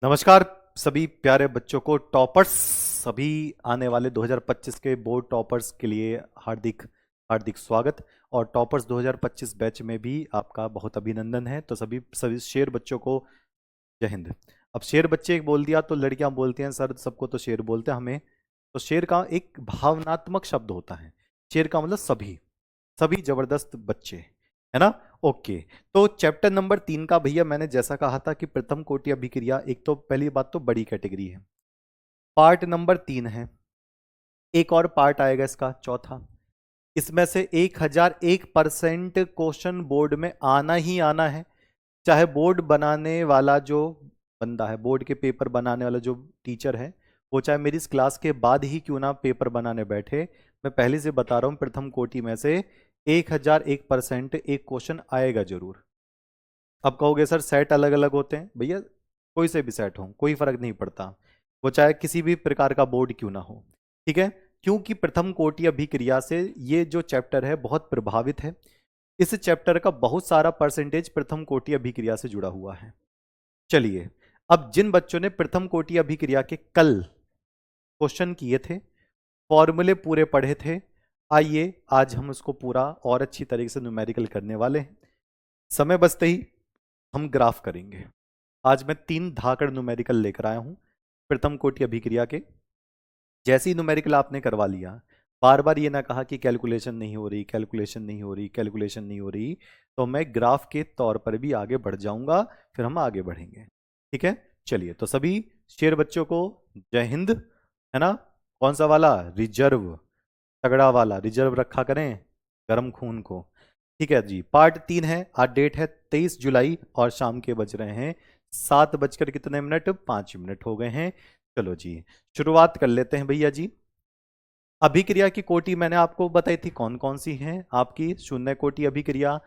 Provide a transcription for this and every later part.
नमस्कार सभी प्यारे बच्चों को टॉपर्स सभी आने वाले 2025 के बोर्ड टॉपर्स के लिए हार्दिक हार्दिक स्वागत। और टॉपर्स 2025 बैच में भी आपका बहुत अभिनंदन है। तो सभी सभी शेर बच्चों को जय हिंद। अब शेर बच्चे बोल दिया तो लड़कियां बोलती हैं सर सबको तो शेर बोलते हैं हमें। तो शेर का एक भावनात्मक शब्द होता है। शेर का मतलब सभी सभी जबरदस्त बच्चे, है ना। ओके। तो चैप्टर नंबर 3 का भैया मैंने जैसा कहा था कि प्रथम कोटि अभिक्रिया, एक तो पहली बात तो बड़ी कैटेगरी है, पार्ट नंबर 3 है। एक और पार्ट आएगा इसका चौथा। इसमें से 1001% क्वेश्चन बोर्ड में आना ही आना है। चाहे बोर्ड बनाने वाला जो बंदा है, बोर्ड के पेपर बनाने वाला जो टीचर है, वो चाहे मेरी इस क्लास के बाद ही क्यों ना पेपर बनाने बैठे, मैं पहले से बता रहा हूं प्रथम कोटि में से 1001% एक क्वेश्चन आएगा जरूर। अब कहोगे सर सेट अलग अलग होते हैं, भैया कोई से भी सेट हो कोई फर्क नहीं पड़ता, वो चाहे किसी भी प्रकार का बोर्ड क्यों ना हो, ठीक है। क्योंकि प्रथम कोटि अभिक्रिया से ये जो चैप्टर है बहुत प्रभावित है। इस चैप्टर का बहुत सारा परसेंटेज प्रथम कोटि अभिक्रिया से जुड़ा हुआ है। चलिए, अब जिन बच्चों ने प्रथम कोटि अभिक्रिया के कल क्वेश्चन किए थे, फॉर्मूले पूरे पढ़े थे, आइए आज हम उसको पूरा और अच्छी तरीके से न्यूमेरिकल करने वाले हैं। समय बचते ही हम ग्राफ करेंगे। आज मैं 3 धाकड़ न्यूमेरिकल लेकर आया हूं प्रथम कोटि अभिक्रिया के। जैसे ही न्यूमेरिकल आपने करवा लिया, बार बार ये ना कहा कि कैलकुलेशन नहीं हो रही, कैलकुलेशन नहीं हो रही, कैलकुलेशन नहीं हो रही, तो मैं ग्राफ के तौर पर भी आगे बढ़ जाऊंगा, फिर हम आगे बढ़ेंगे, ठीक है। चलिए, तो सभी शेर बच्चों को जय हिंद, है ना। कौन सा वाला? रिजर्व, तगड़ा वाला रिजर्व रखा करें गर्म खून को, ठीक है जी। पार्ट 3 है। आज डेट है 23 जुलाई और शाम के बज रहे हैं 7 बजकर कितने मिनट? 5 मिनट हो गए हैं। चलो जी, शुरुआत कर लेते हैं भैया जी। अभिक्रिया की कोटि मैंने आपको बताई थी कौन कौन सी हैं आपकी, शून्य कोटि अभिक्रिया,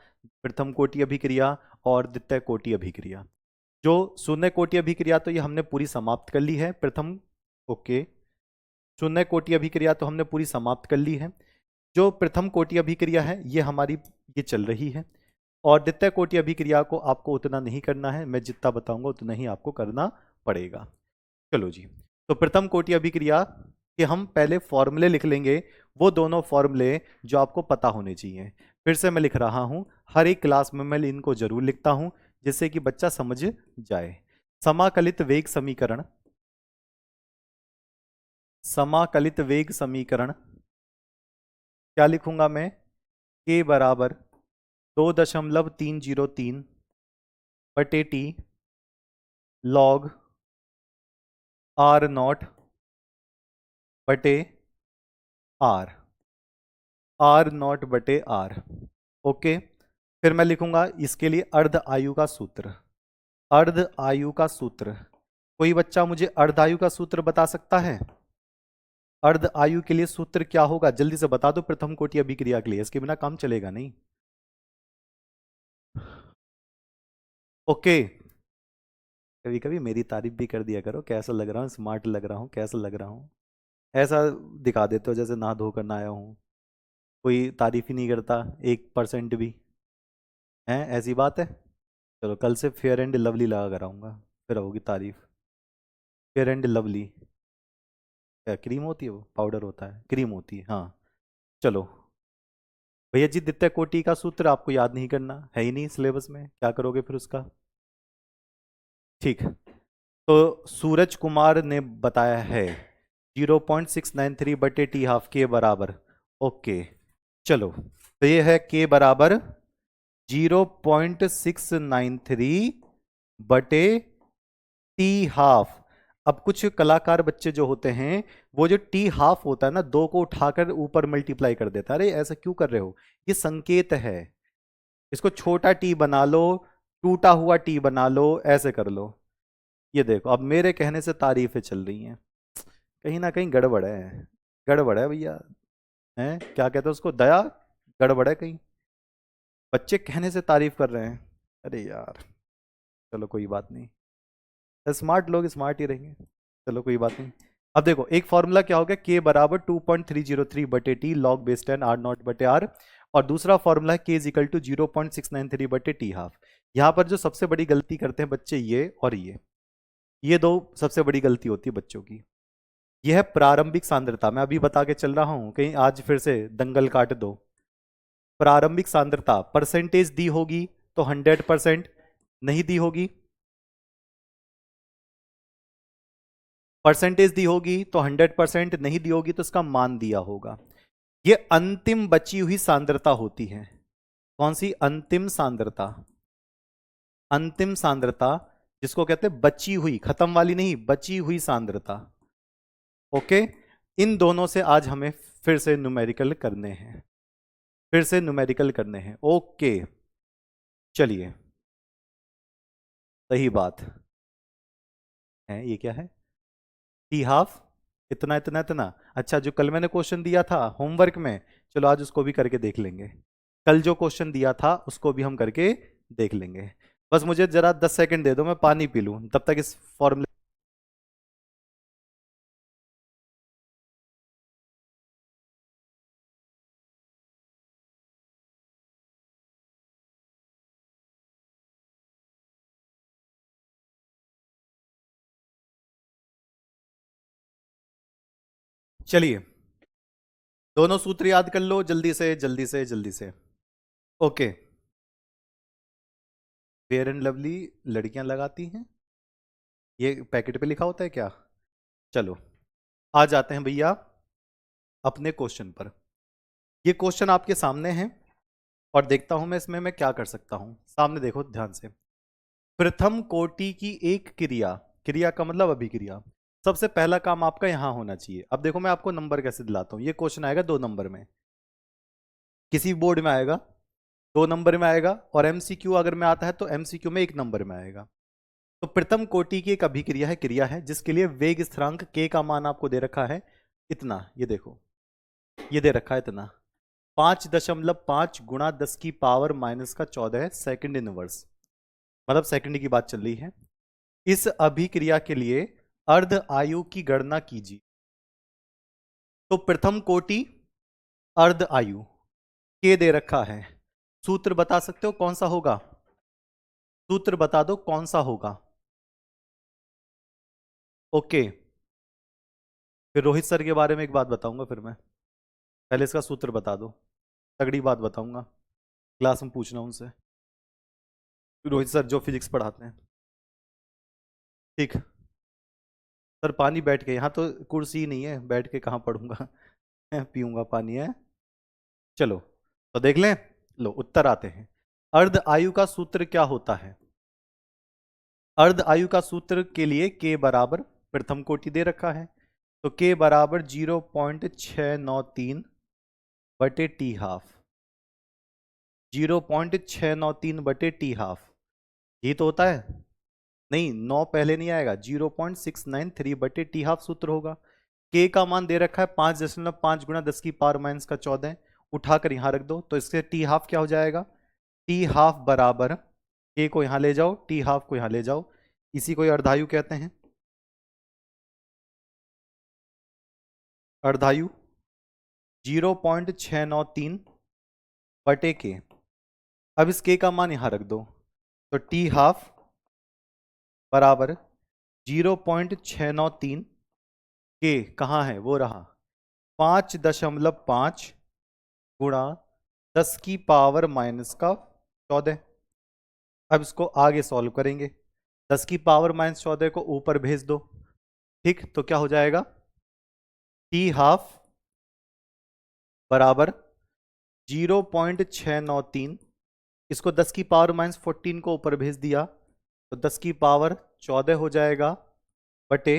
प्रथम कोटि अभिक्रिया और द्वितीय कोटि अभिक्रिया। जो शून्य कोटि अभिक्रिया तो ये हमने पूरी समाप्त कर ली है। प्रथम, ओके, शून्य कोटि अभिक्रिया तो हमने पूरी समाप्त कर ली है। जो प्रथम कोटि अभिक्रिया है ये हमारी ये चल रही है। और द्वितीय कोटि अभिक्रिया को आपको उतना नहीं करना है, मैं जितना बताऊंगा उतना ही आपको करना पड़ेगा। चलो जी, तो प्रथम कोटि अभिक्रिया के हम पहले फॉर्मूले लिख लेंगे, वो दोनों फॉर्मूले जो आपको पता होने चाहिए। फिर से मैं लिख रहा हूं, हर एक क्लास में मैं इनको जरूर लिखता हूं जिससे कि बच्चा समझ जाए। समाकलित वेग समीकरण, समाकलित वेग समीकरण क्या लिखूंगा मैं? के बराबर 2.303 बटे टी लॉग आर नॉट बटे आर, आर नॉट बटे आर, ओके। फिर मैं लिखूंगा इसके लिए अर्ध आयु का सूत्र, अर्ध आयु का सूत्र। कोई बच्चा मुझे अर्ध आयु का सूत्र बता सकता है? अर्ध आयु के लिए सूत्र क्या होगा? जल्दी से बता दो प्रथम कोटि अभिक्रिया के लिए, इसके बिना काम चलेगा नहीं। ओके, कभी कभी मेरी तारीफ भी कर दिया करो, कैसा लग रहा हूँ, स्मार्ट लग रहा हूँ, कैसा लग रहा हूँ, ऐसा दिखा देते हो जैसे नहा धोकर ना आया हूँ। कोई तारीफ ही नहीं करता 1% भी, है ऐसी बात है। चलो कल से फेयर एंड लवली लगा कर आऊंगा, फिर होगी तारीफ। फेयर एंड लवली क्या क्रीम होती है? वो पाउडर होता है, क्रीम होती है, हाँ। चलो भैया जी, द्वितीय कोटि का सूत्र आपको याद नहीं करना है ही नहीं सिलेबस में, क्या करोगे फिर उसका? ठीक, तो सूरज कुमार ने बताया है 0.693 बटे टी हाफ के बराबर, ओके। चलो, तो ये है के बराबर 0.693 बटे टी हाफ। अब कुछ कलाकार बच्चे जो होते हैं, वो जो टी हाफ होता है ना, 2 को उठाकर ऊपर मल्टीप्लाई कर देता है। अरे ऐसा क्यों कर रहे हो? ये संकेत है, इसको छोटा टी बना लो, टूटा हुआ टी बना लो, ऐसे कर लो। ये देखो, अब मेरे कहने से तारीफें चल रही हैं, कहीं ना कहीं गड़बड़ है, गड़बड़ है भैया। हैं क्या कहते हैं उसको, दया, गड़बड़ है कहीं। बच्चे कहने से तारीफ कर रहे हैं, अरे यार। चलो कोई बात नहीं, स्मार्ट लोग स्मार्ट ही रहेंगे, चलो कोई बात नहीं। अब देखो, एक फॉर्मूला क्या हो गया, के बराबर 2.303 बटे T log base 10 R naught बटे आर, और दूसरा फॉर्मूला है के इज इक्वल टू 0.693 बटे टी हाफ। यहां पर जो सबसे बड़ी गलती करते हैं बच्चे, ये और ये, ये दो सबसे बड़ी गलती होती है बच्चों की। यह है प्रारंभिक सांद्रता, मैं अभी बता के चल रहा हूं, कहीं आज फिर से दंगल काट दो। प्रारंभिक सांद्रता परसेंटेज दी होगी तो 100%, नहीं दी होगी परसेंटेज दी होगी तो 100%, नहीं दी होगी तो इसका मान दिया होगा। ये अंतिम बची हुई सांद्रता होती है। कौन सी? अंतिम सांद्रता। अंतिम सांद्रता जिसको कहते हैं बची हुई, खत्म वाली नहीं, बची हुई सांद्रता। ओके, इन दोनों से आज हमें फिर से न्यूमेरिकल करने हैं, फिर से न्यूमेरिकल करने हैं। ओके चलिए, सही बात है। ये क्या है? टी हाफ, इतना इतना इतना। अच्छा, जो कल मैंने क्वेश्चन दिया था होमवर्क में, चलो आज उसको भी करके देख लेंगे। कल जो क्वेश्चन दिया था उसको भी हम करके देख लेंगे। बस मुझे जरा 10 सेकंड दे दो, मैं पानी पी लूं तब तक इस फॉर्मूले। चलिए, दोनों सूत्र याद कर लो जल्दी से जल्दी से जल्दी से। ओके, फेयर एंड लवली लड़कियां लगाती हैं, ये पैकेट पे लिखा होता है क्या? चलो, आ जाते हैं भैया अपने क्वेश्चन पर। ये क्वेश्चन आपके सामने है और देखता हूं मैं इसमें मैं क्या कर सकता हूं। सामने देखो ध्यान से। प्रथम कोटि की एक क्रिया, क्रिया का मतलब अभिक्रिया, सबसे पहला काम आपका यहां होना चाहिए। अब देखो मैं आपको नंबर कैसे दिलाता हूं। ये क्वेश्चन आएगा 2 नंबर में, किसी बोर्ड में आएगा 2 नंबर में आएगा, और एमसीक्यू अगर में आता है तो एमसीक्यू में 1 नंबर में आएगा। तो प्रथम कोटि की एक अभिक्रिया है, क्रिया है, जिसके लिए वेग स्थिरांक के का मान आपको दे रखा है इतना। ये देखो, ये दे रखा है इतना, 5.5 गुणा 10⁻⁻14 सेकंड इनवर्स, मतलब सेकंड की बात चल रही है। इस अभिक्रिया के लिए अर्ध आयु की गणना कीजिए। तो प्रथम कोटि अर्ध आयु के दे रखा है, सूत्र बता सकते हो कौन सा होगा? सूत्र बता दो कौन सा होगा। ओके, फिर रोहित सर के बारे में एक बात बताऊंगा, फिर मैं पहले इसका सूत्र बता दो, तगड़ी बात बताऊंगा, क्लास में पूछना उनसे, रोहित सर जो फिजिक्स पढ़ाते हैं। ठीक सर, पानी बैठ के, यहाँ तो कुर्सी ही नहीं है, बैठ के कहाँ पढ़ूंगा पीऊंगा पानी है। चलो तो देख लें, लो उत्तर आते हैं। अर्ध आयु का सूत्र क्या होता है? अर्ध आयु का सूत्र के लिए के बराबर, प्रथम कोटि दे रखा है तो के बराबर 0.693 बटे टी हाफ, 0.693 बटे टी हाफ, ये तो होता है। नहीं, 9 पहले नहीं आएगा, 0.693 बटे टी हाफ सूत्र होगा। के का मान दे रखा है 5.5 गुणा 10⁻⁻14, उठाकर यहां रख दो, तो इससे टी हाफ क्या हो जाएगा? टी हाफ बराबर, के को यहां ले जाओ, टी हाफ को यहां ले जाओ, इसी को अर्धायु कहते हैं। अर्धायु 0.693 बटे के। अब इस के का मान यहां रख दो, तो टी हाफ बराबर 0.693 के कहाँ है, वो रहा 5.5 गुणा 10⁻⁻14। अब इसको आगे सॉल्व करेंगे, 10⁻⁻14 को ऊपर भेज दो। ठीक, तो क्या हो जाएगा? टी हाफ बराबर 0.693, इसको 10⁻⁻14 को ऊपर भेज दिया तो 10⁻14 हो जाएगा बटे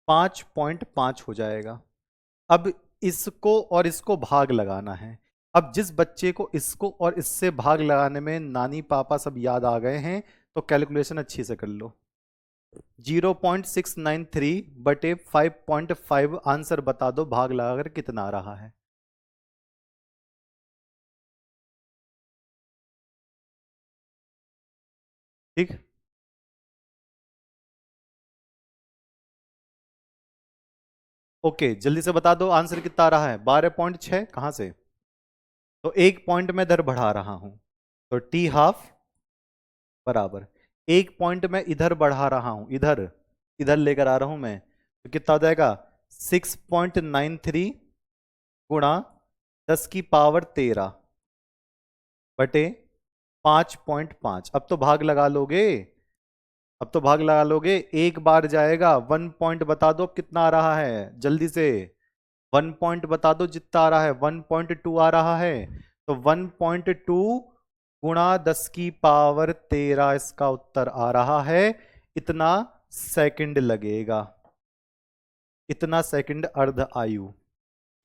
5.5 हो जाएगा। अब इसको और इसको भाग लगाना है। अब जिस बच्चे को इसको और इससे भाग लगाने में नानी पापा सब याद आ गए हैं, तो कैलकुलेशन अच्छी से कर लो। 0.693 बटे 5.5, आंसर बता दो भाग लगाकर कितना आ रहा है। ठीक, ओके, जल्दी से बता दो आंसर कितना आ रहा है। 12.6 कहां से? तो 1 पॉइंट में इधर बढ़ा रहा हूं, तो टी हाफ बराबर 1 पॉइंट में इधर बढ़ा रहा हूं, इधर इधर लेकर आ रहा हूं मैं, तो कितना हो जाएगा 6.93 गुणा 10 की पावर 13 बटे 5.5। अब तो भाग लगा लोगे, अब तो भाग लगा लोगे, एक बार जाएगा। 1 पॉइंट बता दो अब कितना आ रहा है जल्दी से, 1 पॉइंट बता दो जितना आ रहा है। 1.2 आ रहा है, तो 1.2 गुणा 10 की पावर 13 इसका उत्तर आ रहा है। इतना सेकंड लगेगा, इतना सेकंड अर्ध आयु,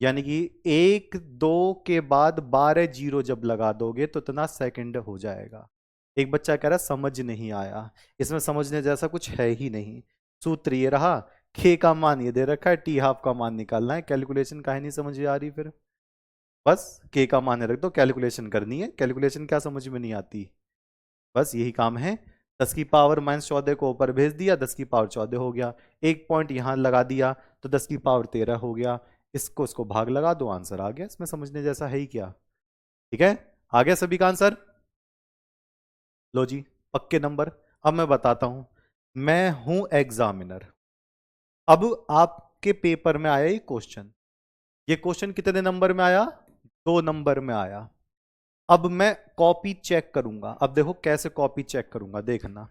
यानी कि 1 2 के बाद 12 जीरो जब लगा दोगे तो इतना सेकंड हो जाएगा। एक बच्चा कह रहा समझ नहीं आया, इसमें समझने जैसा कुछ है ही नहीं। सूत्र ये रहा, के का मान ये दे रखा है, टी हाफ का मान निकालना है, कैलकुलेशन काहे नहीं समझ आ रही फिर? बस के का मान रख दो, कैलकुलेशन करनी है। कैलकुलेशन क्या समझ में नहीं आती, बस यही काम है। 10 की पावर -14 को ऊपर भेज दिया, 10 की पावर 14 हो गया। एक पॉइंट यहां लगा दिया तो 10 की पावर 13 हो गया। इसको भाग लगा दो, आंसर आ गया। इसमें समझने जैसा है ही क्या? ठीक है, आ गया सभी का आंसर। लो जी, पक्के नंबर। अब मैं बताता हूं, मैं हूं एग्जामिनर। अब आपके पेपर में आया ये क्वेश्चन, ये क्वेश्चन कितने नंबर में आया? 2 नंबर में आया। अब मैं कॉपी चेक करूंगा। अब देखो कैसे कॉपी चेक करूंगा, देखना।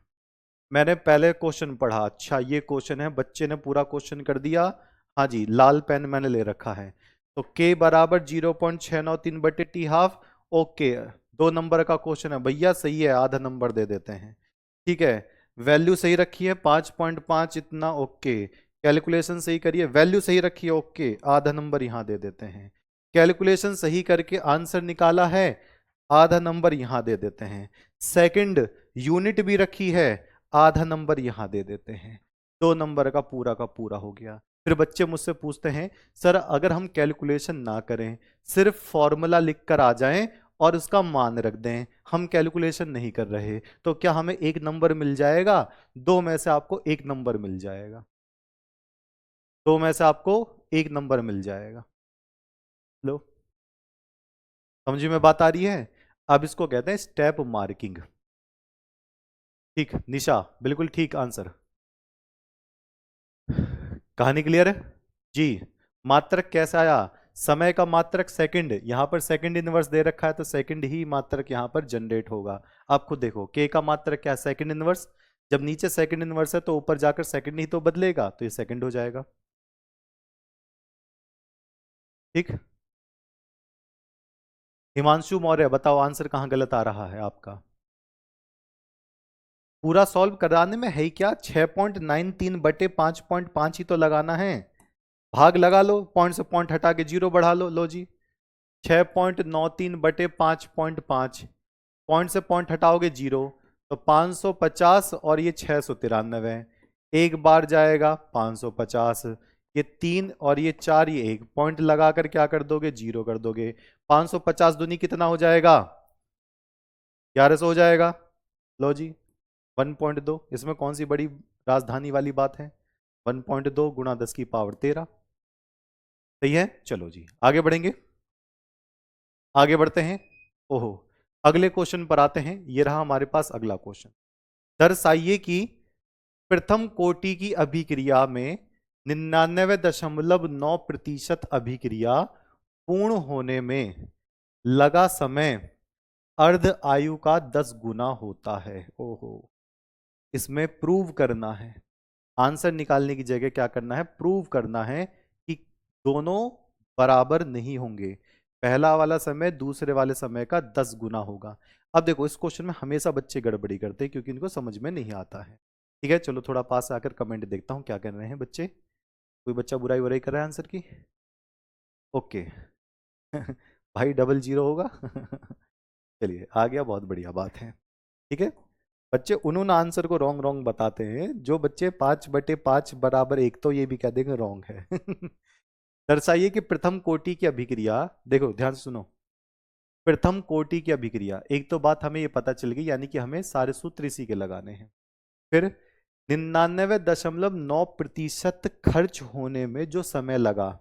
मैंने पहले क्वेश्चन पढ़ा, अच्छा ये क्वेश्चन है, बच्चे ने पूरा क्वेश्चन कर दिया। हाँ जी, लाल पेन मैंने ले रखा है। तो k बराबर 0.693/t हाफ। ओके, 2 नंबर का क्वेश्चन है भैया, सही है, आधा नंबर दे देते हैं। ठीक है, वैल्यू सही रखी है 5.5 इतना, ओके। कैलकुलेशन सही करिए, वैल्यू सही रखी है, ओके, आधा नंबर यहां दे देते हैं। कैलकुलेशन सही करके आंसर निकाला है, आधा नंबर यहां दे देते हैं। सेकंड यूनिट भी रखी है, आधा नंबर यहां दे देते हैं। 2 नंबर का पूरा हो गया। फिर बच्चे मुझसे पूछते हैं सर अगर हम कैलकुलेशन ना करें, सिर्फ फॉर्मूला लिख कर आ जाएं और उसका मान रख दें, हम कैलकुलेशन नहीं कर रहे, तो क्या हमें 1 नंबर मिल जाएगा? 2 में से आपको 1 नंबर मिल जाएगा, 2 में से आपको 1 नंबर मिल जाएगा। लो, समझ में बात आ रही है? अब इसको कहते हैं स्टेप मार्किंग। ठीक निशा, बिल्कुल ठीक आंसर। कहानी क्लियर है जी? मात्रक कैसे आया? समय का मात्रक सेकंड, यहां पर सेकंड इनवर्स दे रखा है तो सेकंड ही मात्रक यहां पर जनरेट होगा। आप खुद देखो, के का मात्रक क्या है? Second inverse. जब नीचे सेकंड इनवर्स है तो ऊपर जाकर सेकंड ही तो बदलेगा, तो ये सेकंड हो जाएगा। ठीक, हिमांशु मौर्य बताओ आंसर कहां गलत आ रहा है आपका? पूरा सॉल्व कराने में है ही क्या, 6.93/5.5 ही तो लगाना है। भाग लगा लो, पॉइंट से पॉइंट हटा के जीरो बढ़ा लो। लो जी, 6.93/5.5, पॉइंट से पॉइंट हटाओगे जीरो, तो 550 और ये 693। एक बार जाएगा 550, ये 3 और ये 4, ये 1 पॉइंट लगाकर क्या कर दोगे? जीरो कर दोगे। 550 दूनी कितना हो जाएगा? 1100 हो जाएगा। लो जी, 1.2, इसमें कौन सी बड़ी राजधानी वाली बात है? 1.2 गुणा 10 की पावर 13। सही है, चलो जी आगे बढ़ेंगे, आगे बढ़ते हैं। ओहो, अगले क्वेश्चन पर आते हैं। ये रहा हमारे पास अगला क्वेश्चन। दर्शाइए कि प्रथम कोटि की अभिक्रिया में 99.9% अभिक्रिया पूर्ण होने में लगा समय अर्ध आयु का 10 गुना होता है। ओहो, इसमें प्रूव करना है, आंसर निकालने की जगह क्या करना है? प्रूव करना है कि दोनों बराबर नहीं होंगे, पहला वाला समय दूसरे वाले समय का 10 गुना होगा। अब देखो, इस क्वेश्चन में हमेशा बच्चे गड़बड़ी करते हैं क्योंकि इनको समझ में नहीं आता है। ठीक है, चलो थोड़ा पास आकर कमेंट देखता हूँ क्या कर रहे हैं बच्चे। कोई बच्चा बुराई बुराई कर रहा है आंसर की? ओके भाई डबल जीरो होगा चलिए आ गया, बहुत बढ़िया बात है। ठीक है, बच्चे उन्होंने आंसर को रॉन्ग रॉन्ग बताते हैं। जो बच्चे 5/5 = 1 तो ये भी कह देंगे रॉन्ग है दर्शाइए कि प्रथम कोटि की अभिक्रिया, देखो ध्यान से सुनो, प्रथम कोटि की अभिक्रिया, एक तो बात हमें ये पता चल गई, यानी कि हमें सारे सूत्र इसी के लगाने हैं। फिर 99.9% खर्च होने में जो समय लगा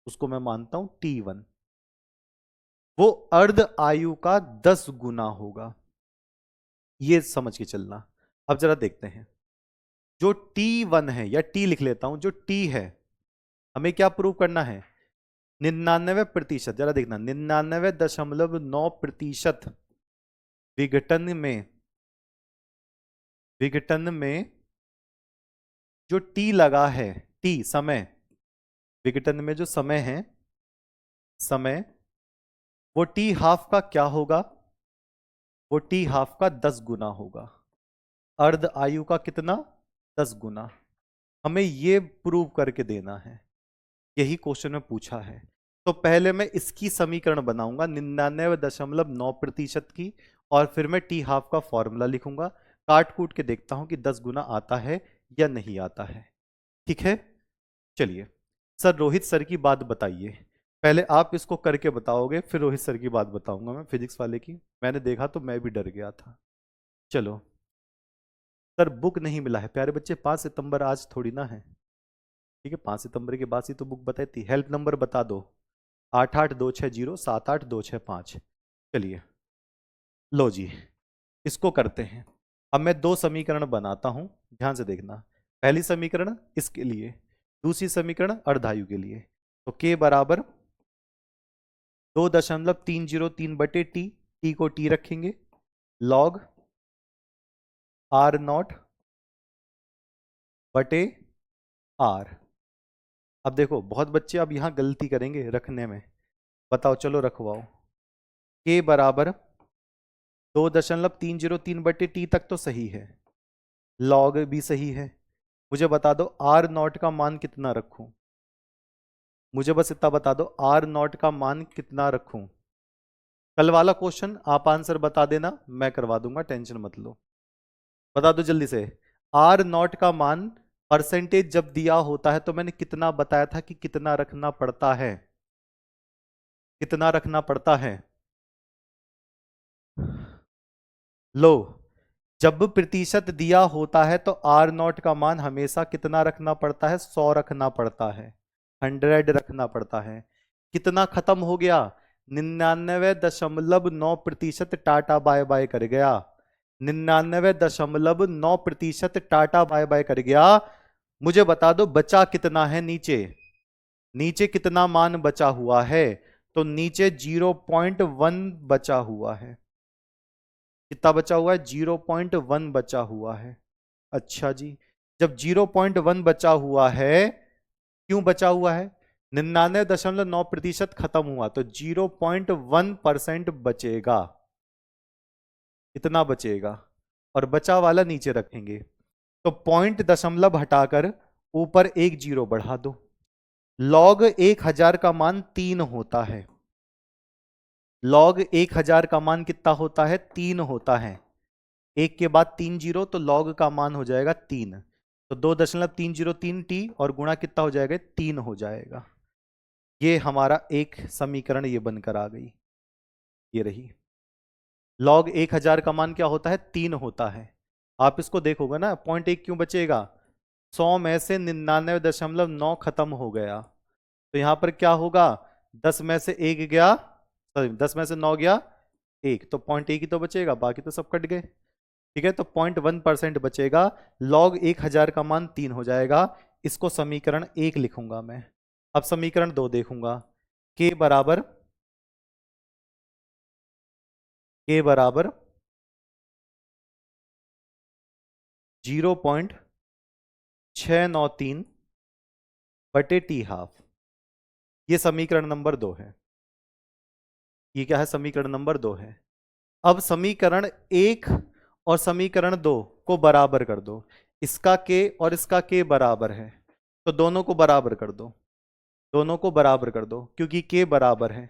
उसको मैं मानता हूं T1, वो अर्ध आयु का 10 गुना होगा, ये समझ के चलना। अब जरा देखते हैं, जो T1 है, या T लिख लेता हूं, जो T है, हमें क्या प्रूव करना है? 99%। जरा देखना, 99.9% विघटन में, विघटन में जो T लगा है, T समय, विघटन में जो समय है, समय, वो T½ का क्या होगा? वो T½ का 10 गुना होगा। अर्ध आयु का कितना? 10 गुना। हमें ये प्रूव करके देना है, यही क्वेश्चन में पूछा है। तो पहले मैं इसकी समीकरण बनाऊंगा 99.9% की, और फिर मैं T½ का फॉर्मूला लिखूंगा। काट कूट के देखता हूं कि 10 गुना आता है या नहीं आता है। ठीक है, चलिए। सर रोहित सर की बात बताइए। पहले आप इसको करके बताओगे, फिर रोहित सर की बात बताऊंगा मैं, फिजिक्स वाले की। मैंने देखा तो मैं भी डर गया था। चलो सर, बुक नहीं मिला है प्यारे बच्चे। 5 सितंबर आज थोड़ी ना है। ठीक है, 5 सितंबर के बाद ही तो बुक बताई थी। हेल्प नंबर बता दो, 8826078265। चलिए, लो जी, इसको करते हैं। अब मैं दो समीकरण बनाता हूं, ध्यान से देखना। पहली समीकरण इसके लिए, दूसरी समीकरण अर्धायु के लिए। तो k बराबर 2.303/t, t को t रखेंगे, log r0 बटे r। अब देखो, बहुत बच्चे अब यहां गलती करेंगे रखने में। बताओ, चलो रखवाओ। k बराबर 2.303/t तक तो सही है, log भी सही है। मुझे बता दो r0 का मान कितना रखूं? मुझे बस इतना बता दो, r0 का मान कितना रखूं? कल वाला क्वेश्चन आप आंसर बता देना, मैं करवा दूंगा, टेंशन मत लो। बता दो जल्दी से। r0 का मान परसेंटेज जब दिया होता है तो मैंने कितना बताया था कि कितना रखना पड़ता है? कितना रखना पड़ता है? लो, जब प्रतिशत दिया होता है तो r0 का मान हमेशा कितना रखना पड़ता है? 100 रखना पड़ता है, 100 रखना पड़ता है। कितना खत्म हो गया? 99.9% टाटा बाय बाय कर गया। 99.9% टाटा बाय बाय कर गया। मुझे बता दो बचा कितना है नीचे? नीचे कितना मान बचा हुआ है? तो नीचे 0.1 बचा हुआ है। कितना बचा हुआ है? 0.1 बचा हुआ है। अच्छा जी, जब 0.1 बचा हुआ है, क्यों बचा हुआ है? 99.9% खत्म हुआ, तो 0.1% बचेगा। इतना बचेगा, और बचा वाला नीचे रखेंगे। तो पॉइंट दशमलव हटाकर ऊपर एक जीरो बढ़ा दो। लॉग 1000 का मान 3 होता है। लॉग 1000 का मान कितना होता है? 3 होता है। एक के बाद 3 जीरो, तो लॉग का मान हो जाएगा 3। तो 2.303t और गुणा कितना हो जाएगा? 3 हो जाएगा। ये हमारा एक समीकरण ये बनकर आ गई, ये रही। लॉग 1000 का मान क्या होता है? 3 होता है। आप इसको देखोगे ना, 0.1 क्यों बचेगा? 100 में से 99.9 खत्म हो गया, तो यहां पर क्या होगा? 10 में से 1 गया, सॉरी 10 में से 9 गया 1, तो 0.1 ही तो बचेगा, बाकी तो सब कट गए। ठीक है, तो 0.1% बचेगा। लॉग 1000 का मान 3 हो जाएगा। इसको समीकरण 1 लिखूंगा मैं। अब समीकरण 2 देखूंगा। के बराबर, के बराबर 0.693/t½ ये समीकरण नंबर 2 है। ये क्या है? समीकरण नंबर 2 है। अब समीकरण 1 और समीकरण 2 को बराबर कर दो। इसका के और इसका के बराबर है, तो दोनों को बराबर कर दो। दोनों को बराबर कर दो, क्योंकि के बराबर है,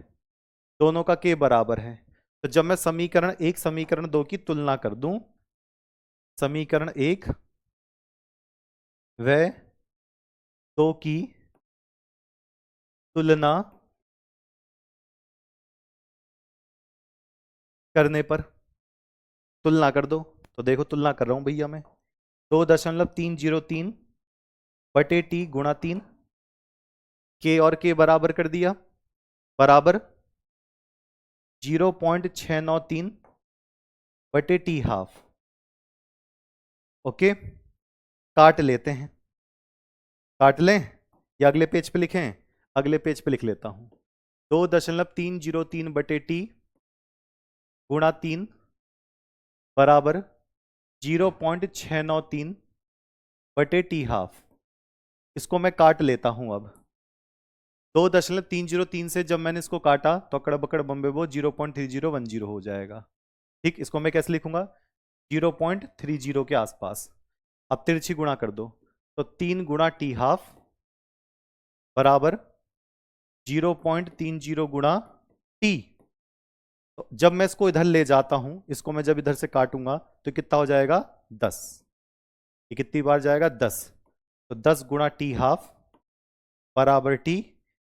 दोनों का के बराबर है। तो जब मैं समीकरण 1 समीकरण 2 की तुलना कर दूं, समीकरण 1 व 2 की तुलना करने पर, तुलना कर दो। तो देखो, तुलना कर रहा हूं भैया मैं। 2.303/t गुणा 3, के और के बराबर कर दिया, बराबर 0.693/t½ ओके। काट लेते हैं, काट लें या अगले पेज पे लिखें? अगले पेज पे लिख लेता हूं। 2.303 बटे टी गुणा 3 बराबर 0.693 बटे टी हाफ। इसको मैं काट लेता हूं अब। 2.303 से जब मैंने इसको काटा तो अकड़ बकड़ बम्बे वो 0.3010 हो जाएगा। ठीक, इसको मैं कैसे लिखूंगा? 0.30 के आसपास। अब तिरछी गुणा कर दो, तो 3 गुणा टी हाफ बराबर 0.30 गुणा टी। तो जब मैं इसको इधर ले जाता हूं, इसको मैं जब इधर से काटूंगा तो कितना हो जाएगा? 10। ये कितनी बार जाएगा? 10। तो 10 गुणा टी हाफ बराबर टी।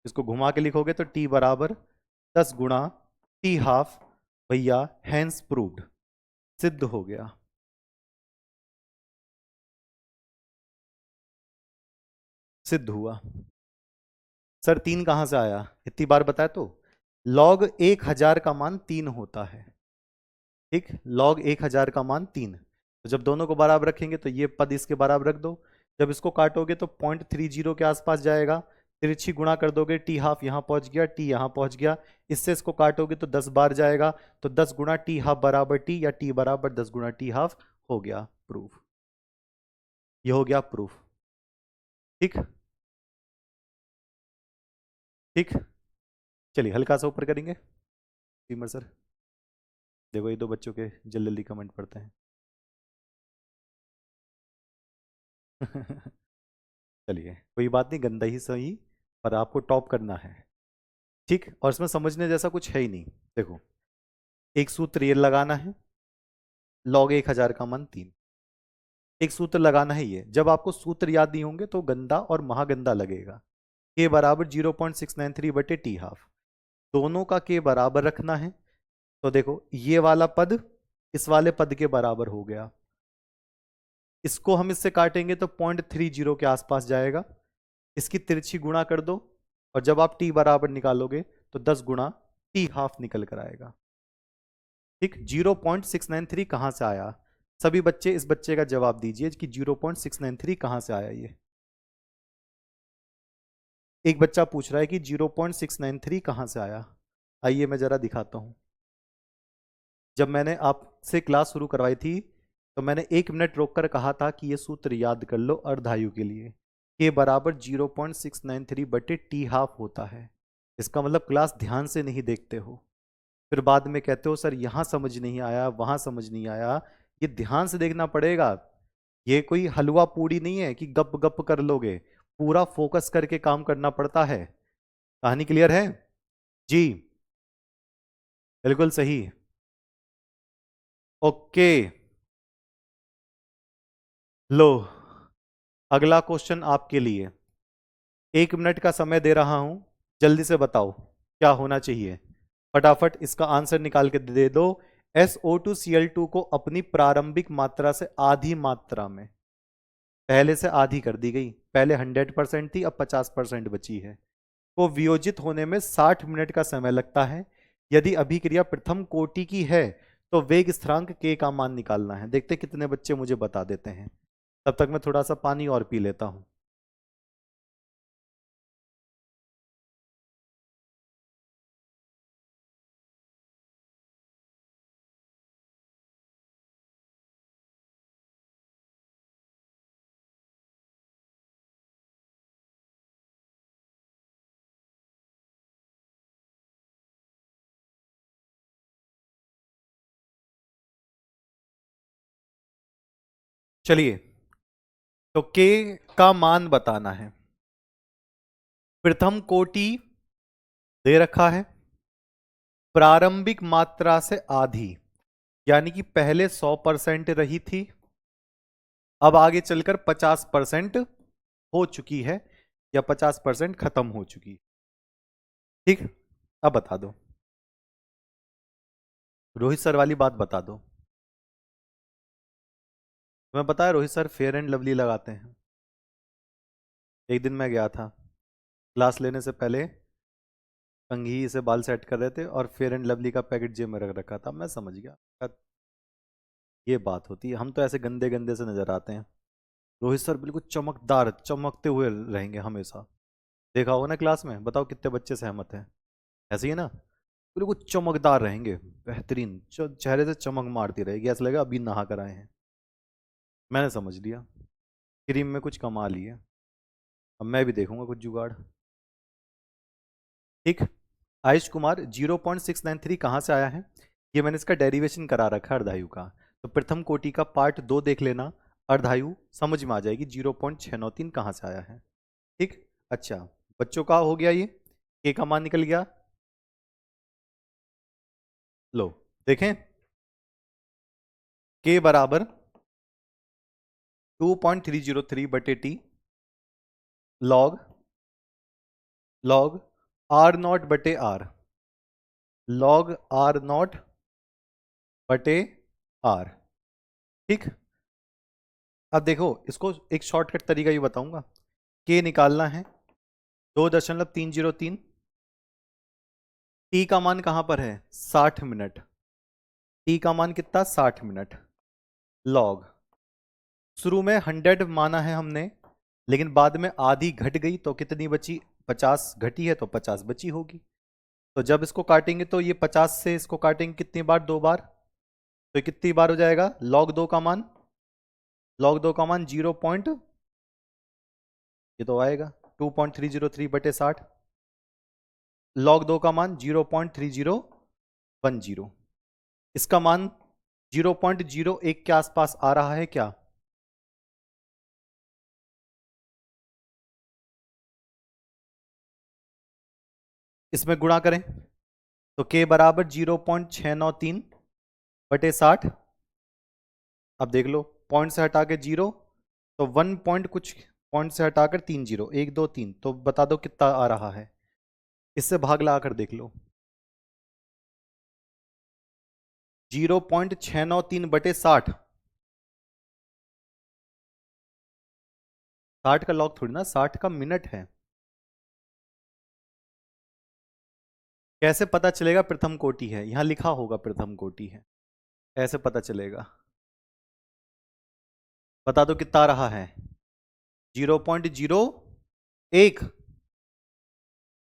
इसको घुमा के लिखोगे तो टी बराबर 10 गुणा टी हाफ। भैया हैंस प्रूव्ड, सिद्ध हो गया। सिद्ध हुआ। सर 3 कहां से आया? इतनी बार बताया तो। लॉग 1000 का मान 3 होता है। ठीक, लॉग 1000 का मान 3। तो जब दोनों को बराबर रखेंगे तो ये पद इसके बराबर रख दो। जब इसको काटोगे तो 0.30 के आसपास जाएगा। तिरछी गुणा कर दोगे, टी हाफ यहां पहुंच गया, टी यहां पहुंच गया। इससे इसको काटोगे तो 10 बार जाएगा। तो 10 गुणा टी हाफ बराबर टी, या टी बराबर 10 गुणा टी हाफ। हो गया प्रूफ। ये हो गया प्रूफ। ठीक ठीक। चलिए हल्का सा ऊपर करेंगे। सीमर सर देखो, ये दो बच्चों के जल्दी जल्दी कमेंट पढ़ते हैं। चलिए कोई बात नहीं, गंदा ही सही, पर आपको टॉप करना है। ठीक, और इसमें समझने जैसा कुछ है ही नहीं। देखो, एक सूत्र ये लगाना है, लॉग 1000 का मान 3। एक सूत्र लगाना है ये। जब आपको सूत्र याद नहीं होंगे तो गंदा और महागंदा लगेगा। के बराबर 0.693 बटे टी हाफ। दोनों का के बराबर रखना है। तो देखो, ये वाला पद इस वाले पद के बराबर हो गया। इसको हम इससे काटेंगे तो 0.30 के आसपास जाएगा। इसकी तिरछी गुणा कर दो, और जब आप टी बराबर निकालोगे तो 10 गुणा टी हाफ निकल कर आएगा। ठीक, 0.693 कहां से आया? सभी बच्चे इस बच्चे का जवाब दीजिए कि 0.693 कहां से आया। ये एक बच्चा पूछ रहा है कि 0.693 कहां से आया। आइए मैं जरा दिखाता हूं। जब मैंने आपसे क्लास शुरू करवाई थी तो मैंने 1 मिनट रोककर कहा था कि यह सूत्र याद कर लो अर्धायु के लिए। के बराबर 0.693 बटे टी हाफ होता है। इसका मतलब क्लास ध्यान से नहीं देखते हो, फिर बाद में कहते हो सर यहाँ समझ नहीं आया, वहां समझ नहीं आया। ये ध्यान से देखना पड़ेगा। ये कोई हलवा पूड़ी नहीं है कि गप गप कर लोगे। पूरा फोकस करके काम करना पड़ता है। कहानी क्लियर है? जी बिल्कुल सही। ओके, लो अगला क्वेश्चन आपके लिए। 1 मिनट का समय दे रहा हूं, जल्दी से बताओ क्या होना चाहिए। फटाफट इसका आंसर निकाल के दे दो। SO2Cl2 को अपनी प्रारंभिक मात्रा से आधी मात्रा में, पहले से आधी कर दी गई, पहले 100% थी, अब 50% बची है, को वियोजित होने में 60 मिनट का समय लगता है। यदि अभिक्रिया प्रथम कोटि की है तो वेग स्थिरांक k का मान निकालना है। देखते कितने बच्चे मुझे बता देते हैं। तब तक मैं थोड़ा सा पानी और पी लेता हूं। चलिए, तो k का मान बताना है। प्रथम कोटि दे रखा है, प्रारंभिक मात्रा से आधी, यानी कि पहले 100% रही थी, अब आगे चलकर 50% हो चुकी है, या 50% खत्म हो चुकी। ठीक, अब बता दो, रोहित सर वाली बात बता दो। तुम्हें पता है Rohit sir fair and lovely लगाते हैं। एक दिन मैं गया था, क्लास लेने से पहले कंघी से बाल सेट कर रहे थे और फेयर एंड लवली का पैकेट जेब में रख रखा था। मैं समझ गया ये बात होती है, हम तो ऐसे गंदे गंदे से नजर आते हैं। रोहित सर बिल्कुल चमकदार चमकते हुए रहेंगे हमेशा। देखा होगा ना क्लास में, बताओ कितने बच्चे सहमत हैं? ऐसे ही है ना? बिल्कुल चमकदार रहेंगे, बेहतरीन, चेहरे से चमक मारती रहेगी, ऐसा लगेगा अभी नहा कर आए हैं। मैंने समझ लिया, क्रीम में कुछ कमा लिया। अब मैं भी देखूंगा कुछ जुगाड़। ठीक। आयुष कुमार 0.693 कहाँ से आया है? ये मैंने इसका डेरिवेशन करा रखा है अर्धायु का। तो प्रथम कोटि का पार्ट 2 देख लेना, अर्धायु समझ में आ जाएगी 0.693 कहाँ से आया है। ठीक। अच्छा, बच्चों का हो गया ये, के का मान निकल गया। लो देखें, के बराबर 2.303 बटे T log log are naught बटे आर, लॉग आर नॉट बटे आर। ठीक। अब देखो, इसको एक शॉर्टकट तरीका भी बताऊंगा। के निकालना है 2.303। टी का मान कहां पर है? 60 मिनट। टी का मान कितना? 60 मिनट। लॉग, शुरू में 100 माना है हमने, लेकिन बाद में आधी घट गई तो कितनी बची? 50 घटी है तो 50 बची होगी। तो जब इसको काटेंगे तो ये 50 से इसको काटेंगे कितनी बार? 2 बार। तो ये कितनी बार हो जाएगा? लॉग 2 का मान 0 पॉइंट, ये तो आएगा 2.303 बटे 60। log 2 का मान 0.3010। इसका मान 0.01 के आसपास आ रहा है क्या? इसमें गुणा करें तो k बराबर 0.693 बटे 60। अब देख लो, पॉइंट से हटा के 0, तो 1 पॉइंट कुछ, पॉइंट से हटाकर 3 0, 1 2 3, तो बता दो कितना आ रहा है। इससे भाग लगा कर देख लो। 0.693 बटे 60। 60 का लॉग थोड़ी ना, 60 का मिनट है। कैसे पता चलेगा प्रथम कोटि है? यहां लिखा होगा प्रथम कोटि है, ऐसे पता चलेगा। बता दो कितना आ रहा है? 0.01,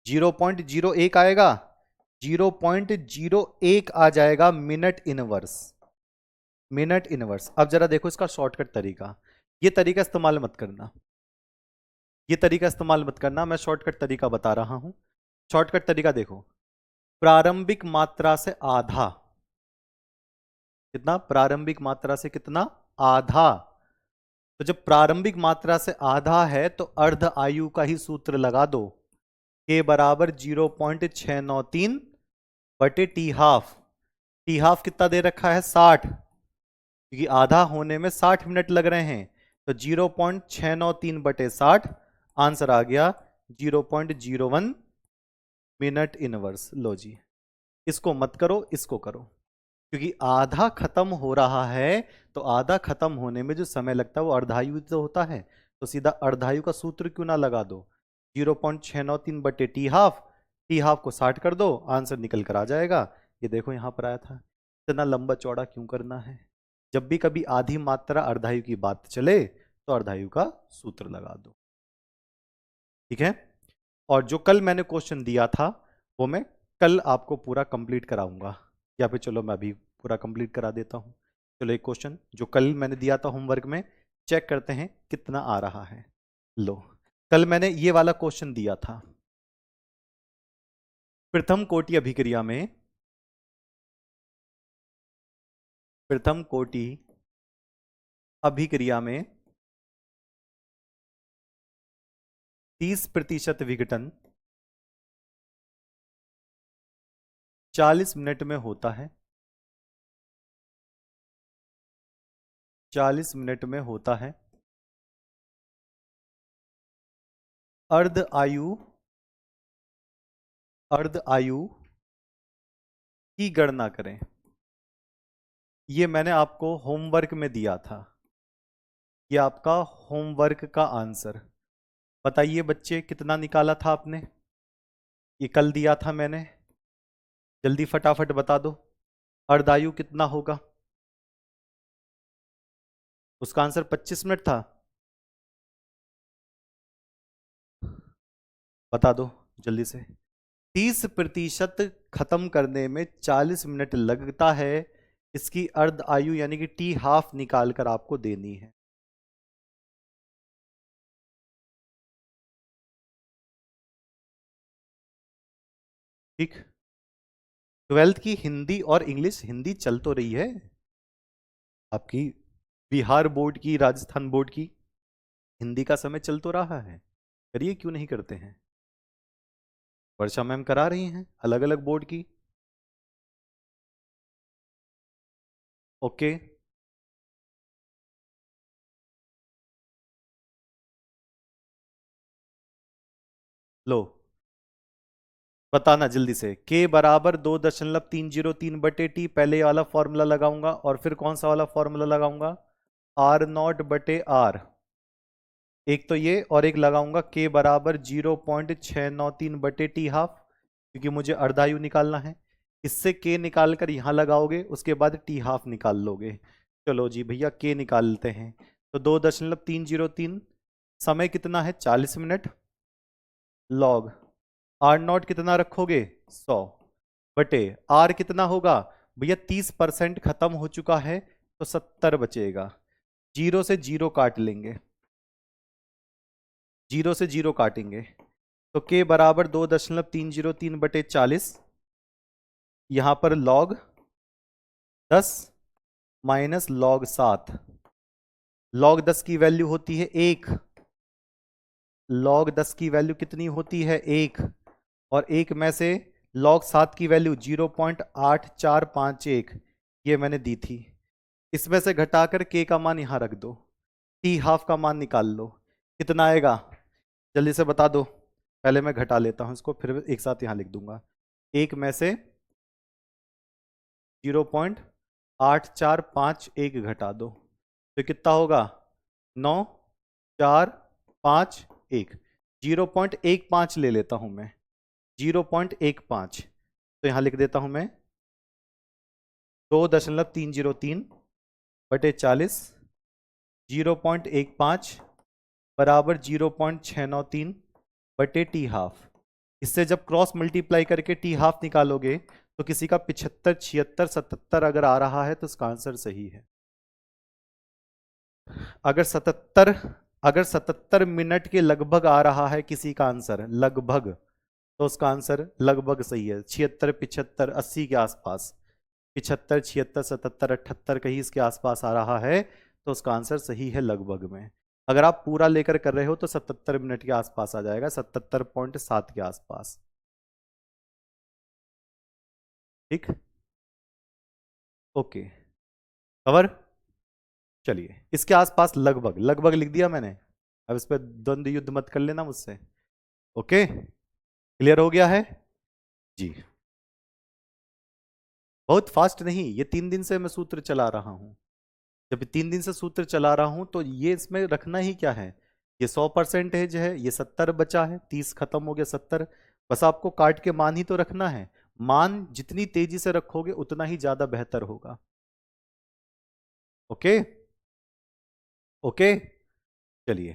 0.01 आएगा, 0.01 आ जाएगा मिनट इनवर्स। Minute inverse. अब जरा देखो इसका शॉर्टकट तरीका, ये तरीका इस्तेमाल मत करना, ये तरीका इस्तेमाल मत करना, मैं शॉर्टकट तरीका बता रहा हूं। शॉर्टकट तरीका देखो, प्रारंभिक मात्रा से आधा, कितना? प्रारंभिक मात्रा से कितना? आधा। तो जब प्रारंभिक मात्रा से आधा है तो अर्ध आयु का ही सूत्र लगा दो, के बराबर 0.693 बटे टी हाफ। टी हाफ कितना दे रखा है? 60, क्योंकि आधा होने में 60 मिनट लग रहे हैं। तो 0.693 बटे 60, आंसर आ गया 0.01 मिनट इनवर्स। लो जी, इसको मत करो, इसको करो, क्योंकि आधा खत्म हो रहा है, तो आधा खत्म होने में जो समय लगता है वो अर्धायु तो होता है। तो सीधा अर्धायु का सूत्र क्यों ना लगा दो, 0.693 बटे टी हाफ, टी हाफ को 60 कर दो, आंसर निकल कर आ जाएगा। ये देखो यहां पर आया था। इतना लंबा चौड़ा क्यों करना है? जब भी कभी आधी मात्रा अर्धायु की बात चले तो अर्धायु का सूत्र लगा दो। ठीक है। और जो कल मैंने क्वेश्चन दिया था वो मैं कल आपको पूरा कंप्लीट कराऊंगा, या फिर चलो मैं अभी पूरा कंप्लीट करा देता हूं। चलो एक क्वेश्चन जो कल मैंने दिया था होमवर्क में, चेक करते हैं कितना आ रहा है। लो, कल मैंने ये वाला क्वेश्चन दिया था, प्रथम कोटि अभिक्रिया में, प्रथम कोटि अभिक्रिया में 30% विघटन 40 मिनट में होता है, 40 मिनट में होता है। अर्ध आयु, अर्ध आयु की गणना करें। ये मैंने आपको होमवर्क में दिया था, ये आपका होमवर्क का आंसर। बताइए बच्चे कितना निकाला था आपने? ये कल दिया था मैंने, जल्दी फटाफट बता दो। अर्धायु कितना होगा? उसका आंसर 25 मिनट था। बता दो जल्दी से। 30% खत्म करने में 40 मिनट लगता है, इसकी अर्ध आयु यानी कि टी हाफ निकाल कर आपको देनी है। ठीक। 12th की हिंदी और इंग्लिश, हिंदी चल तो रही है आपकी, बिहार बोर्ड की, राजस्थान बोर्ड की, हिंदी का समय चल तो रहा है। करिए, क्यों नहीं करते हैं? वर्षा मैम करा रही हैं अलग अलग बोर्ड की। ओके, लो बताना जल्दी से। के बराबर 2.303 पहले वाला फॉर्मूला लगाऊंगा और फिर कौन सा वाला फॉर्मूला लगाऊंगा? R0/R। एक तो ये, और एक लगाऊंगा के बराबर 0.693/T हाफ, क्योंकि मुझे अर्धायु निकालना है। इससे के निकाल कर यहां लगाओगे, उसके बाद टी हाफ निकाल लोगे। चलो जी भैया, के निकालते हैं। तो 2.303, समय कितना है? 40 मिनट। लॉग R0 कितना रखोगे? 100 बटे आर कितना होगा भैया? 30% खत्म हो चुका है, तो 70 बचेगा। जीरो से जीरो काट लेंगे, जीरो से जीरो काटेंगे, तो के बराबर 2.303/40। यहां पर लॉग 10 माइनस लॉग 7। लॉग 10 की वैल्यू होती है 1। लॉग 10 की वैल्यू कितनी होती है? 1। और 1 में से लॉग 7 की वैल्यू 0.8451, ये मैंने दी थी। इसमें से घटाकर के का मान यहां रख दो, टी हाफ का मान निकाल लो। कितना आएगा जल्दी से बता दो। पहले मैं घटा लेता हूं इसको, फिर एक साथ यहां लिख दूंगा। 1 में से 0.8451 घटा दो, तो कितना होगा? 9,4,5,1। 0.15 ले लेता हूं मैं, 0.15, तो यहां लिख देता हूं मैं 2.303/40, 0.15 बराबर 0.693/T हाफ। इससे जब क्रॉस मल्टीप्लाई करके टी हाफ निकालोगे, तो किसी का 75, 76, 77 अगर आ रहा है तो उसका आंसर सही है। अगर 77 मिनट के लगभग आ रहा है किसी का आंसर लगभग, तो उसका आंसर लगभग सही है। 76, 75, 80 के आसपास, 75, 76, 77, 78 कहीं इसके आसपास आ रहा है, तो उसका आंसर सही है लगभग में। अगर आप पूरा लेकर कर रहे हो तो 77 मिनट के आसपास आ जाएगा, 77.7 के आसपास। ठीक, ओके, कवर। चलिए, इसके आसपास लगभग लगभग लिख दिया मैंने। अब इस पर द्वंद्व युद्ध मत कर लेना मुझसे। ओके, क्लियर हो गया है जी? बहुत फास्ट नहीं, ये 3 दिन से मैं सूत्र चला रहा हूं। जब 3 दिन से सूत्र चला रहा हूं, तो ये इसमें रखना ही क्या है? ये 100% है, ये 70 बचा है, 30 खत्म हो गया, 70। बस आपको काट के मान ही तो रखना है। मान जितनी तेजी से रखोगे उतना ही ज्यादा बेहतर होगा। ओके, ओके, चलिए,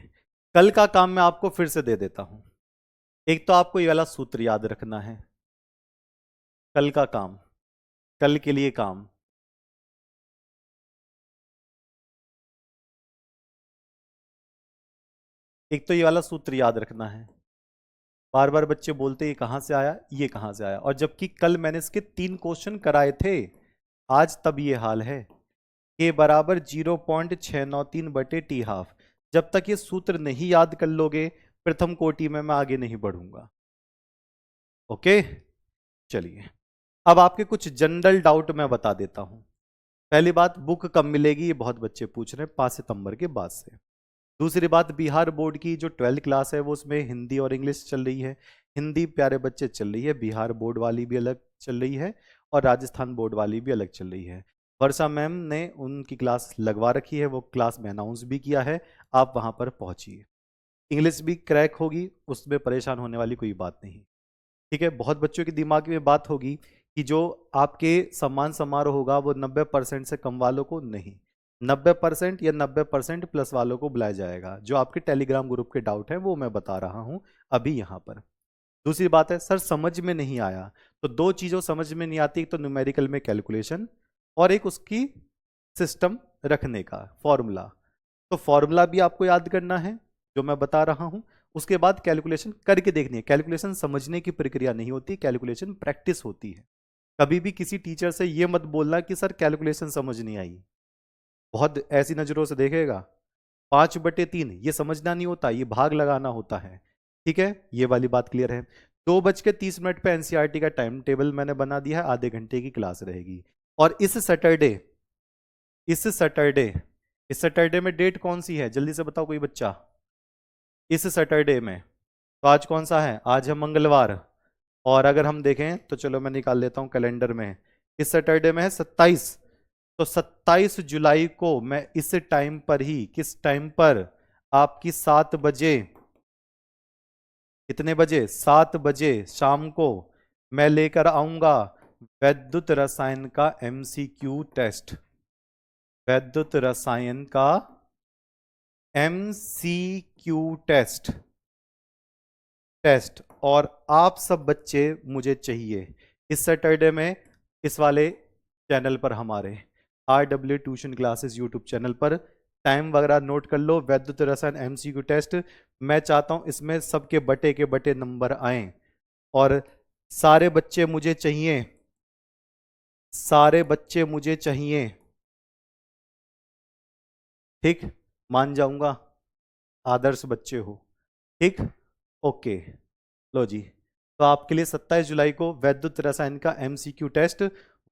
कल का काम मैं आपको फिर से दे देता हूं। एक तो आपको ये वाला सूत्र याद रखना है। कल का काम, कल के लिए काम। एक तो ये वाला सूत्र याद रखना है। बार बार बच्चे बोलते ये कहां से आया, ये कहां से आया, और जबकि कल मैंने इसके 3 क्वेश्चन कराए थे। आज तब ये हाल है। के बराबर 0.693/T हाफ। जब तक ये सूत्र नहीं याद कर लोगे, प्रथम कोटि में मैं आगे नहीं बढ़ूंगा। ओके, चलिए, अब आपके कुछ जनरल डाउट मैं बता देता हूं। पहली बात, बुक कब मिलेगी, ये बहुत बच्चे पूछ रहे हैं, 5 सितंबर के बाद से। दूसरी बात, बिहार बोर्ड की जो 12th क्लास है वो उसमें हिंदी और इंग्लिश चल रही है। हिंदी प्यारे बच्चे चल रही है, बिहार बोर्ड वाली भी अलग चल रही है, और राजस्थान बोर्ड वाली भी अलग चल रही है। वर्षा मैम ने उनकी क्लास लगवा रखी है, वो क्लास में अनाउंस भी किया है, आप वहां पर पहुंचिए। इंग्लिश भी क्रैक होगी, उसमें परेशान होने वाली कोई बात नहीं। ठीक है, बहुत बच्चों के दिमाग में बात होगी कि जो आपके सम्मान समारोह होगा वो 90% से कम वालों को नहीं, 90% या 90% प्लस वालों को बुलाया जाएगा। जो आपके टेलीग्राम ग्रुप के डाउट है वो मैं बता रहा हूं अभी यहां पर। दूसरी बात है सर समझ में नहीं आया, तो दो चीज़ों समझ में नहीं आती, एक तो न्यूमेरिकल में कैलकुलेशन और एक उसकी सिस्टम रखने का फॉर्मूला। तो फॉर्मूला भी आपको याद करना है जो मैं बता रहा हूं, उसके बाद कैलकुलेशन करके देखनी है। कैलकुलेशन समझने की प्रक्रिया नहीं होती, कैलकुलेशन प्रैक्टिस होती है। कभी भी किसी टीचर से ये मत बोलना कि सर कैलकुलेशन समझ नहीं आई, बहुत ऐसी नजरों से देखेगा। 5/3 ये समझना नहीं होता, ये भाग लगाना होता है। ठीक है, ये वाली बात क्लियर है। 2:30 पे एनसीईआरटी का टाइम टेबल मैंने बना दिया है, आधे घंटे की क्लास रहेगी। और इस सैटरडे इस सैटरडे में डेट कौन सी है, जल्दी से बताओ कोई बच्चा। इस सैटरडे में, तो आज कौन सा है, आज है मंगलवार। और अगर हम देखें तो चलो मैं निकाल लेता हूं कैलेंडर में, इस सैटरडे में है 27। तो 27 जुलाई को मैं इस टाइम पर ही, किस टाइम पर, आपकी 7 बजे, कितने बजे, 7 बजे शाम को मैं लेकर आऊंगा वैद्युत रसायन का एमसीक्यू टेस्ट। वैद्युत रसायन का एमसीक्यू टेस्ट और आप सब बच्चे मुझे चाहिए इस सैटरडे में, इस वाले चैनल पर, हमारे RW tuition classes YouTube channel पर। टाइम वगैरह नोट कर लो, वैद्युत रसायन एमसीक्यू टेस्ट। मैं चाहता हूं इसमें सबके बटे के बटे नंबर आए और सारे बच्चे मुझे चाहिए, सारे बच्चे मुझे चाहिए। ठीक, मान जाऊंगा, आदर्श बच्चे हो। ठीक, ओके, लो जी। तो आपके लिए 27 जुलाई को वैद्युत रसायन का एमसीक्यू टेस्ट,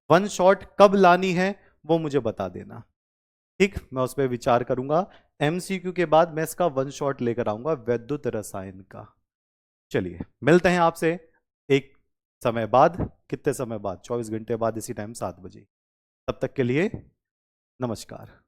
वन शॉट कब लानी है वो मुझे बता देना। ठीक, मैं उस पर विचार करूंगा। एमसीक्यू के बाद मैं इसका वन शॉट लेकर आऊंगा वैद्युत रसायन का। चलिए मिलते हैं आपसे एक समय बाद, कितने समय बाद, 24 घंटे बाद, इसी टाइम 7 बजे। तब तक के लिए नमस्कार।